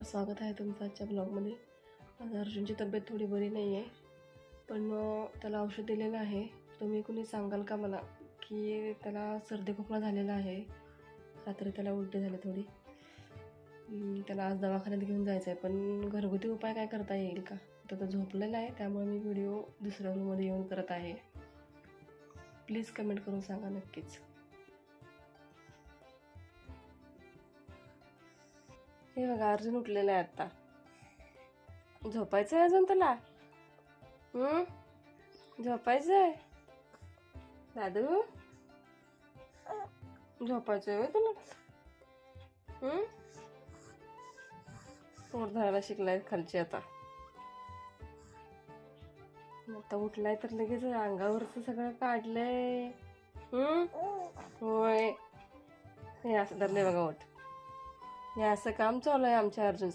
स्वागत आहे तुमचं आजच्या ब्लॉगमध्ये. आज अर्जुनची तब्येत थोडी बरी नाही आहे, पण त्याला औषध दिलेलं आहे. तुम्ही कुणी सांगाल का मला की त्याला सर्दी खोकला झालेला आहे, रात्री त्याला उलटी झाली थोडी. त्याला आज दवाखान्यात घेऊन जायचं आहे, पण घरगुती उपाय काय करता येईल का? तो झोपलेला आहे, त्यामुळे मी व्हिडिओ दुसऱ्या रूममध्ये येऊन करत आहे. प्लीज कमेंट करून सांगा नक्कीच. हे बघा, अर्जुन उठलेला आहे आत्ता. झोपायचं आहे अजून तुला? झोपायचं आहे दादू? झोपायचं आहे तुला? पोट धरायला शिकलाय खालची आता. आता उठलाय तर लगेच अंगावरचं सगळं काढलंय. होय, हे असं धरलंय बघा ओठ. हे असं काम चालू आहे आमच्या अर्जुन.